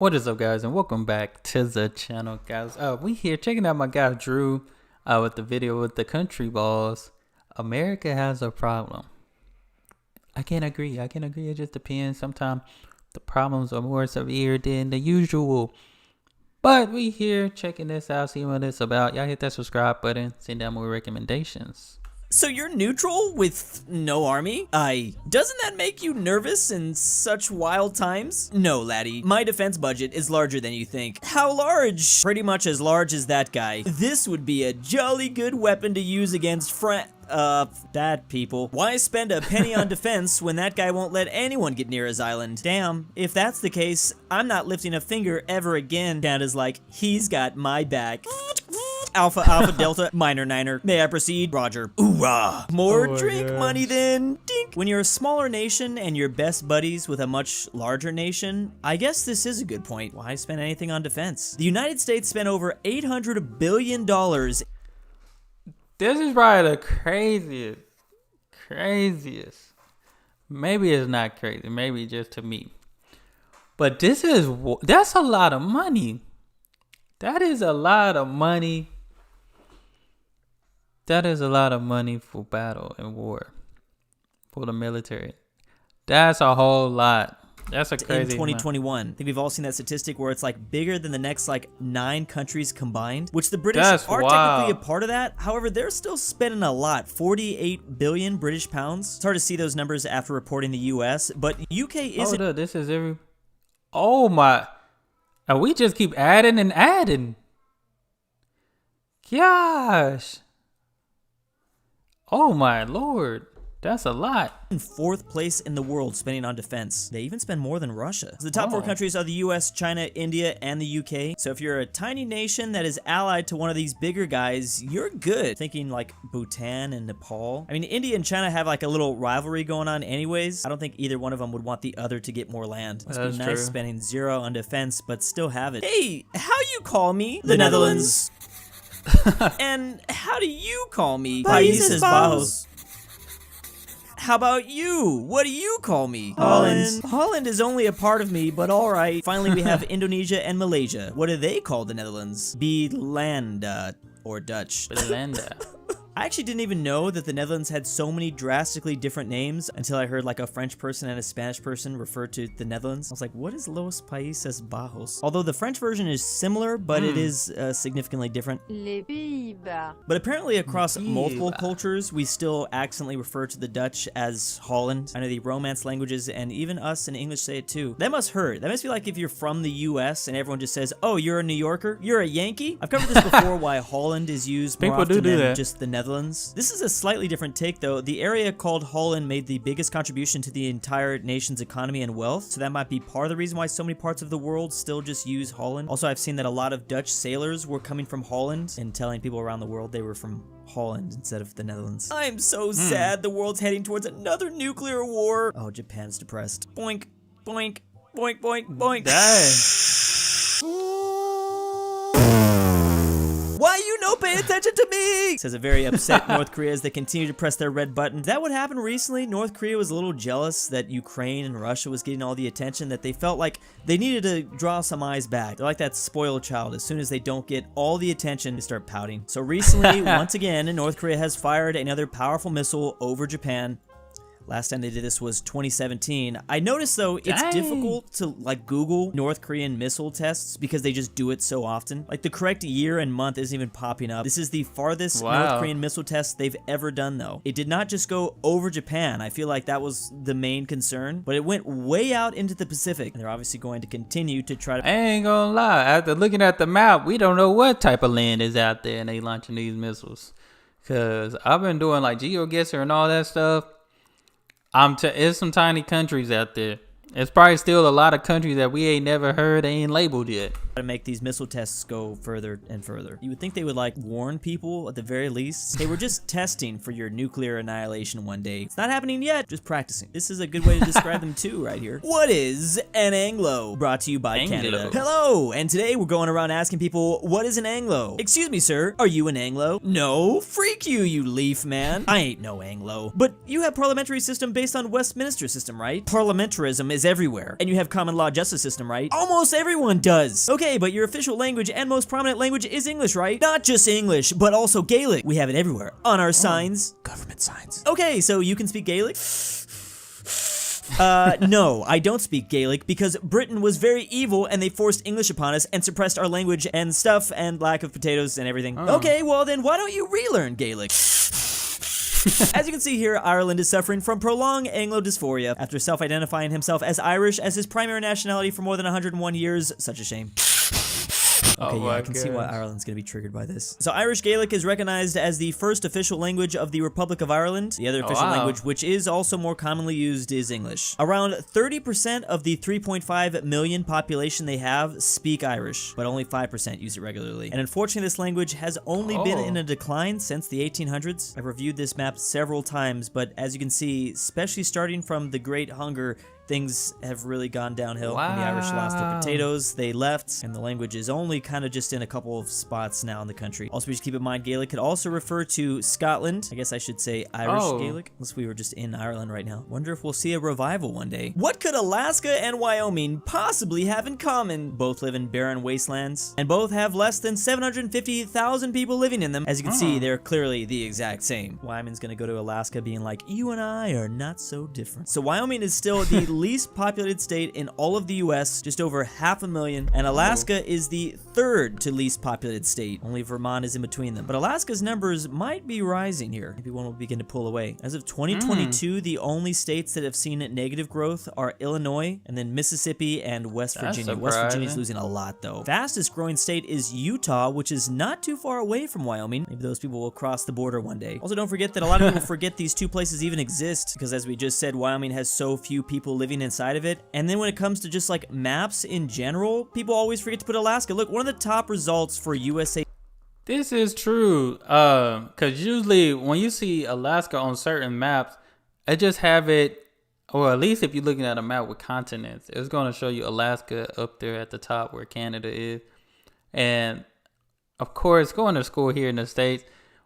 What is up, guys, and welcome back to the channel, guys. We here checking out my guy Drew with the video with the country balls. America has a problem. I can't agree. It just depends. Sometimes the problems are more severe than the usual. But we here checking this out, seeing what it's about. Y'all hit that subscribe button, send down more recommendations. So you're neutral with no army? Doesn't that make you nervous in such wild times? No, laddie. My defense budget is larger than you think. How large? Pretty much as large as that guy. This would be a jolly good weapon to use against bad people. Why spend a penny on defense when that guy won't let anyone get near his island? Damn, if that's the case, I'm not lifting a finger ever again. Canada's like, he's got my back. Alpha, Alpha, Delta, Minor, Niner. May I proceed? Roger. Hoorah. More drink money then. Dink. When you're a smaller nation and you're best buddies with a much larger nation, I guess this is a good point. Why spend anything on defense? The United States spent over $800 billion. This is probably the craziest. Maybe it's not crazy. Maybe just to me. But that's a lot of money. That is a lot of money. That is a lot of money for battle and war. For the military. That's a whole lot. That's a crazy in 2021. I think we've all seen that statistic where it's like bigger than the next like 9 countries combined, which the British are technically a part of that. However, they're still spending a lot, 48 billion British pounds. It's hard to see those numbers after reporting the US, but UK isn't. Hold up, this is every. Oh my. And we just keep adding and adding. Gosh. Oh my lord. That's a lot. In 4th place in the world spending on defense. They even spend more than Russia. The top 4 countries are the US, China, India, and the UK. So if you're a tiny nation that is allied to one of these bigger guys, you're good. Thinking like Bhutan and Nepal. I mean, India and China have like a little rivalry going on anyways. I don't think either one of them would want the other to get more land. Must be nice spending 0 on defense, but still have it. Hey, how you call me? The Netherlands. And how do you call me? Países Bajos. How about you? What do you call me? Holland. Holland is only a part of me, but alright. Finally, we have Indonesia and Malaysia. What do they call the Netherlands? Belanda, or Dutch. Belanda. I actually didn't even know that the Netherlands had so many drastically different names until I heard like a French person and a Spanish person refer to the Netherlands. I was like, what is Los Países Bajos? Although the French version is similar, but it is significantly different. Les Pays-Bas. But apparently across multiple cultures, we still accidentally refer to the Dutch as Holland. I know the Romance languages and even us in English say it too. That must hurt. That must be like if you're from the US and everyone just says, oh, you're a New Yorker? You're a Yankee? I've covered this before why Holland is used more often than just the Netherlands. This is a slightly different take though. The area called Holland made the biggest contribution to the entire nation's economy and wealth, so that might be part of the reason why so many parts of the world still just use Holland. Also, I've seen that a lot of Dutch sailors were coming from Holland and telling people around the world they were from Holland instead of the Netherlands. I'm so sad the world's heading towards another nuclear war. Oh, Japan's depressed. Boink, boink, boink, boink, boink. Dang. Why you no pay attention to me? Says a very upset North Korea as they continue to press their red button. That what happened recently? North Korea was a little jealous that Ukraine and Russia was getting all the attention, that they felt like they needed to draw some eyes back. They're like that spoiled child. As soon as they don't get all the attention, they start pouting. So recently, once again, North Korea has fired another powerful missile over Japan. Last time they did this was 2017. I noticed though, it's difficult to like Google North Korean missile tests because they just do it so often. Like the correct year and month isn't even popping up. This is the farthest North Korean missile test they've ever done though. It did not just go over Japan. I feel like that was the main concern, but it went way out into the Pacific. And they're obviously going to continue to try to— I ain't gonna lie, after looking at the map, we don't know what type of land is out there and they launching these missiles. Cause I've been doing like GeoGuessr and all that stuff. It's some tiny countries out there. It's probably still a lot of countries that we ain't never heard, ain't labeled yet. To make these missile tests go further and further. You would think they would like warn people at the very least. Hey, we're just testing for your nuclear annihilation one day. It's not happening yet, just practicing. This is a good way to describe them too right here. What is an Anglo? Brought to you by Canada. Hello, and today we're going around asking people, what is an Anglo? Excuse me, sir, are you an Anglo? No, freak you, you leaf man. I ain't no Anglo. But you have parliamentary system based on Westminster system, right? Parliamentarism is everywhere. And you have common law justice system, right? Almost everyone does. Okay, but your official language and most prominent language is English, right? Not just English, but also Gaelic. We have it everywhere. On our signs. Government signs. Okay, so you can speak Gaelic? No, I don't speak Gaelic because Britain was very evil and they forced English upon us and suppressed our language and stuff and lack of potatoes and everything. Okay, well then why don't you relearn Gaelic? As you can see here, Ireland is suffering from prolonged Anglo dysphoria after self-identifying himself as Irish as his primary nationality for more than 101 years. Such a shame. Okay, yeah, I can see why Ireland's gonna be triggered by this. So Irish Gaelic is recognized as the first official language of the Republic of Ireland. The other official language, which is also more commonly used, is English. Around 30% of the 3.5 million population they have speak Irish, but only 5% use it regularly. And unfortunately, this language has only been in a decline since the 1800s. I've reviewed this map several times, but as you can see, especially starting from the Great Hunger, things have really gone downhill. When the Irish lost their potatoes, they left, and the language is only kind of just in a couple of spots now in the country. Also, we should keep in mind, Gaelic could also refer to Scotland. I guess I should say Irish Gaelic, unless we were just in Ireland right now. Wonder if we'll see a revival one day. What could Alaska and Wyoming possibly have in common? Both live in barren wastelands, and both have less than 750,000 people living in them. As you can see, they're clearly the exact same. Wyoming's gonna go to Alaska being like, you and I are not so different. So Wyoming is still the least populated state in all of the US, just over 500,000, and Alaska is the third to least populated state. Only Vermont is in between them. But Alaska's numbers might be rising here. Maybe one will begin to pull away. As of 2022, the only states that have seen negative growth are Illinois, and then Mississippi and West Virginia. West Virginia's losing a lot though. Fastest growing state is Utah, which is not too far away from Wyoming. Maybe those people will cross the border one day. Also, don't forget that a lot of people forget these two places even exist, because as we just said, Wyoming has so few people living inside of it. And then when it comes to just like maps in general, people always forget to put Alaska. Look, one of the top results for USA. This is true, because usually when you see Alaska on certain maps, it just have it, or at least if you're looking at a map with continents, it's going to show you Alaska up there at the top where Canada is. And of course, going to school here in the States,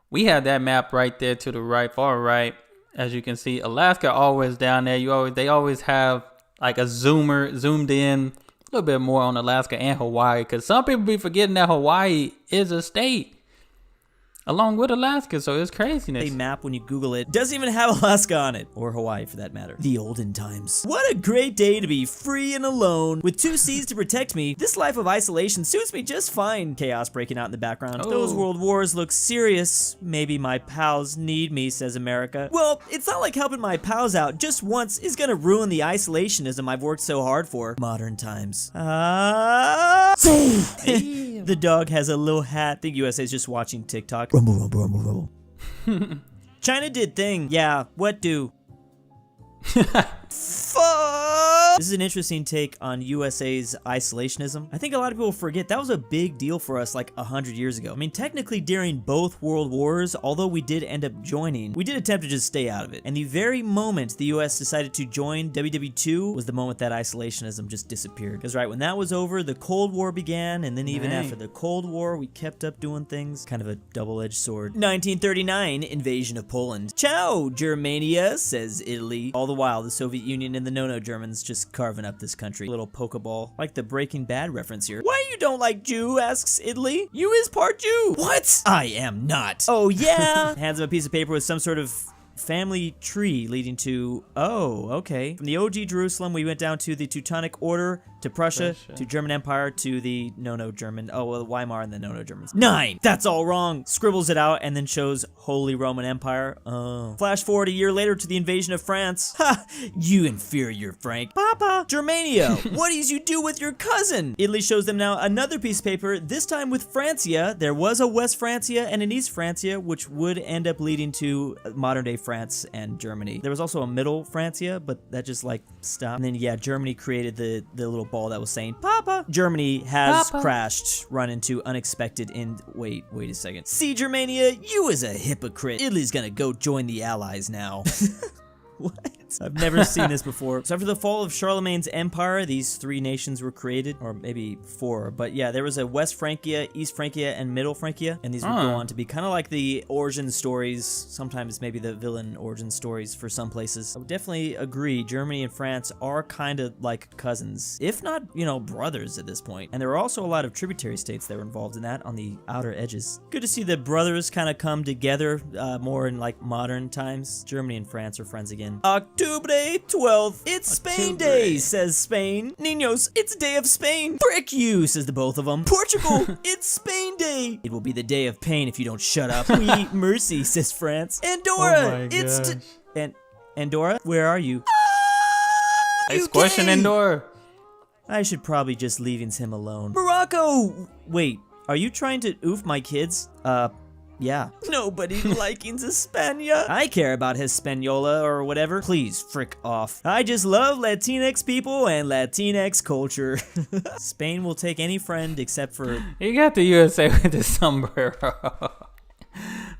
we have that map right there to the right, far right. As you can see, Alaska always down there. They always have like a zoomed in a little bit more on Alaska and Hawaii, because some people be forgetting that Hawaii is a state along with Alaska, so it's craziness. A map, when you Google it, doesn't even have Alaska on it, or Hawaii for that matter. The olden times. What a great day to be free and alone. With 2 seas to protect me, this life of isolation suits me just fine. Chaos breaking out in the background. Those world wars look serious. Maybe my pals need me, says America. Well, it's not like helping my pals out just once is gonna ruin the isolationism I've worked so hard for. Modern times. The dog has a little hat. I think USA is just watching TikTok. Rumble, rumble, rumble, rumble. China did thing. Yeah, what do? Fuck! This is an interesting take on USA's isolationism. I think a lot of people forget that was a big deal for us like 100 years ago. I mean, technically during both world wars, although we did end up joining, we did attempt to just stay out of it. And the very moment the US decided to join WW2 was the moment that isolationism just disappeared. Because right when that was over, the Cold War began, and then even after the Cold War, we kept up doing things. Kind of a double-edged sword. 1939, invasion of Poland. Ciao, Germania, says Italy. All the while, the Soviet Union and the no-no Germans just carving up this country. Little Pokeball. Like the Breaking Bad reference here. Why you don't like Jew, asks Italy. You is part Jew. What? I am not. Oh yeah? Hands him a piece of paper with some sort of family tree leading to, oh, okay. From the OG Jerusalem, we went down to the Teutonic Order, to Prussia, to German Empire, to the no-no German, oh, well, Weimar and the no-no Germans. 9! That's all wrong! Scribbles it out and then shows Holy Roman Empire. Oh. Flash forward a year later to the invasion of France. Ha! You inferior Frank. Papa! Germania! What did you do with your cousin? Italy shows them now another piece of paper, this time with Francia. There was a West Francia and an East Francia, which would end up leading to modern-day France and Germany. There was also a Middle Francia, but that just like stopped. And then yeah, Germany created the little ball that was saying Papa. Germany has crashed, run into unexpected end. Wait a second. See, Germania, you is a hypocrite. Italy's gonna go join the Allies now. What? I've never seen this before. So after the fall of Charlemagne's empire, these 3 nations were created, or maybe 4. But yeah, there was a West Francia, East Francia, and Middle Francia, and these would go on to be kind of like the origin stories, sometimes maybe the villain origin stories for some places. I would definitely agree, Germany and France are kind of like cousins, if not, you know, brothers at this point. And there were also a lot of tributary states that were involved in that on the outer edges. Good to see the brothers kind of come together more in like modern times. Germany and France are friends again. Octubre 12th, it's Spain Day, says Spain. Niños, it's Day of Spain. Frick you, says the both of them. Portugal, it's Spain Day. It will be the day of pain if you don't shut up. Oui, merci, says France. Andorra, Andorra, where are you? Nice question, Andorra. I should probably just leave him alone. Morocco! Wait, are you trying to oof my kids? Yeah. Nobody likings Hispania. I care about Hispaniola or whatever. Please, frick off. I just love Latinx people and Latinx culture. Spain will take any friend except for... You got the USA with the sombrero.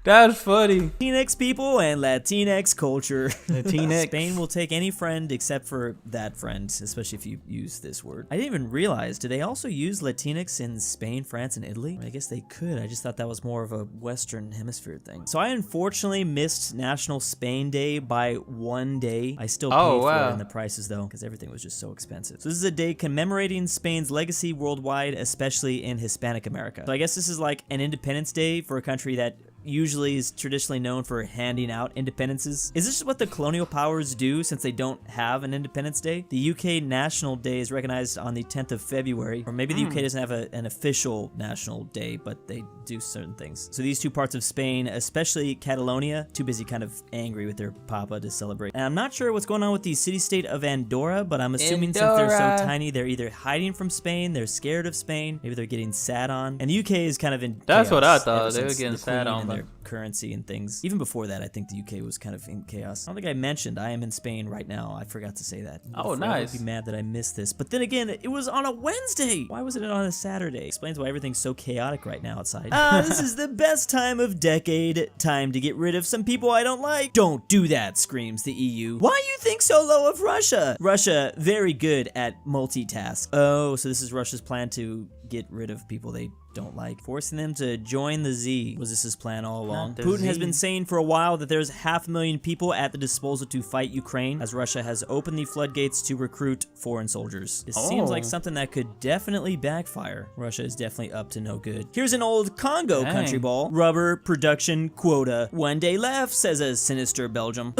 That's funny. Latinx people and Latinx culture. Latinx. Spain will take any friend except for that friend, especially if you use this word. I didn't even realize, do they also use Latinx in Spain, France, and Italy? I guess they could. I just thought that was more of a Western Hemisphere thing. So I unfortunately missed National Spain Day by 1 day. I still paid for it in the prices though, because everything was just so expensive. So this is a day commemorating Spain's legacy worldwide, especially in Hispanic America. So I guess this is like an Independence Day for a country that usually is traditionally known for handing out independences. Is this just what the colonial powers do since they don't have an Independence Day? The UK National Day is recognized on the 10th of February, or maybe the UK doesn't have an official national day, but they do certain things. So these 2 parts of Spain, especially Catalonia, too busy kind of angry with their papa to celebrate. And I'm not sure what's going on with the city-state of Andorra, but I'm assuming since they're so tiny, they're either hiding from Spain, they're scared of Spain, maybe they're getting sat on. And the UK is kind of in That's chaos what I thought. They were getting sat on. Their currency and things. Even before that, I think the UK was kind of in chaos. I don't think I mentioned I am in Spain right now. I forgot to say that. Oh, nice. I'd be mad that I missed this. But then again, it was on a Wednesday. Why wasn't it on a Saturday? Explains why everything's so chaotic right now outside. This is the best time of decade. Time to get rid of some people I don't like. Don't do that, screams the EU. Why you think so low of Russia? Russia, very good at multitask. Oh, so this is Russia's plan to get rid of people they don't like, forcing them to join the Z. Was this his plan all along? Putin has been saying for a while that there's 500,000 people at the disposal to fight Ukraine, as Russia has opened the floodgates to recruit foreign soldiers. This seems like something that could definitely backfire. Russia is definitely up to no good. Here's an old Congo country ball. Rubber production quota. 1 day left, says a sinister Belgium.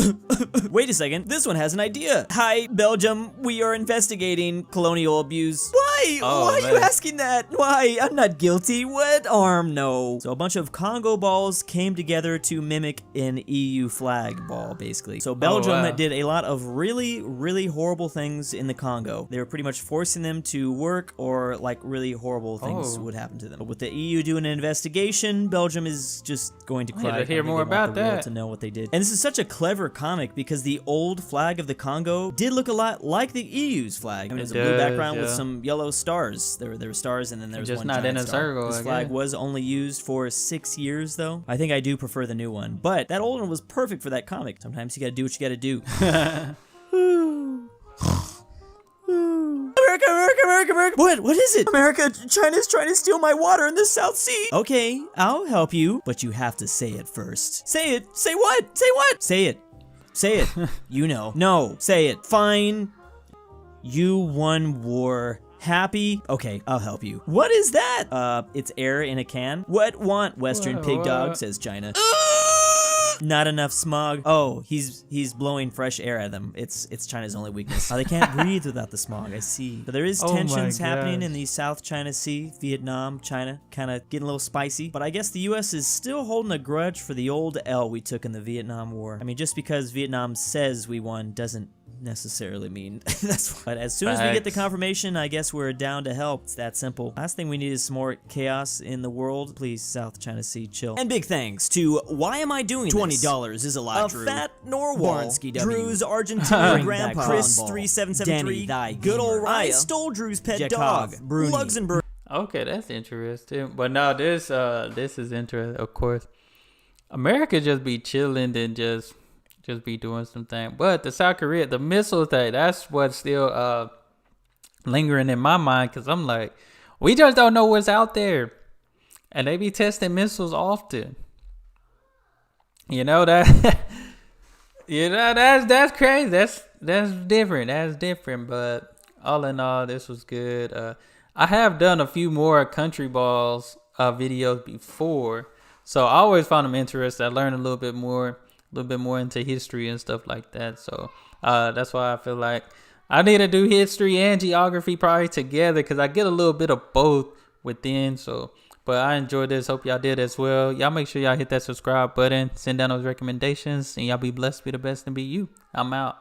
Wait a second, this one has an idea. Hi, Belgium, we are investigating colonial abuse. Why? Why are you asking that? Why? I'm not guilty. What arm? No. So a bunch of Congo balls came together to mimic an EU flag ball, basically. So Belgium did a lot of really, really horrible things in the Congo. They were pretty much forcing them to work, or like really horrible things would happen to them. But with the EU doing an investigation, Belgium is just going to cry. To hear more about that. To know what they did. And this is such a clever comic because the old flag of the Congo did look a lot like the EU's flag. I mean, it was a blue background with some yellow stars. There were stars, and then there was one giant star. This flag was only used for 6 years, though. I think I do prefer the new one, but that old one was perfect for that comic. Sometimes you gotta do what you gotta do. America, America, America, America. What is it? America, China's trying to steal my water in the South Sea. Okay, I'll help you, but you have to say it first. Say it. Say what? Say what? Say it. Say it. You know. No. Say it. Fine. You won war. Happy? Okay, I'll help you. What is that? It's air in a can. What want Western pig dog, says China. Not enough smog. Oh, he's blowing fresh air at them. It's China's only weakness. They can't breathe without the smog, I see. So there is tensions happening in the South China Sea, Vietnam, China, kind of getting a little spicy. But I guess the US is still holding a grudge for the old L we took in the Vietnam War. I mean, just because Vietnam says we won doesn't necessarily mean that's what. As soon as we get the confirmation, I guess we're down to help. It's that simple. Last thing we need is some more chaos in the world. Please, South China Sea, chill. And big thanks to Why Am I Doing This? $20 is a lot, Drew. Fat Norwal, Drew's Argentine Grandpa, Chris 3773, good old Ryan, I stole Drew's pet dog, Luxembourg. Okay, that's interesting. But now this is interesting. Of course, America just be chilling and just just be doing some thing. But the South Korea, the missile thing, that's what's still lingering in my mind, because I'm like, we just don't know what's out there, and they be testing missiles often. You know that. That's crazy. That's different. That's different. But all in all, this was good. I have done a few more Countryballs videos before, so I always found them interesting. I learned a little bit more into history and stuff like that. So that's why I feel like I need to do history and geography probably together, because I get a little bit of both within. So, but I enjoyed this. Hope y'all did as well. Y'all make sure y'all hit that subscribe button, send down those recommendations, and y'all be blessed, be the best, and be you. I'm out.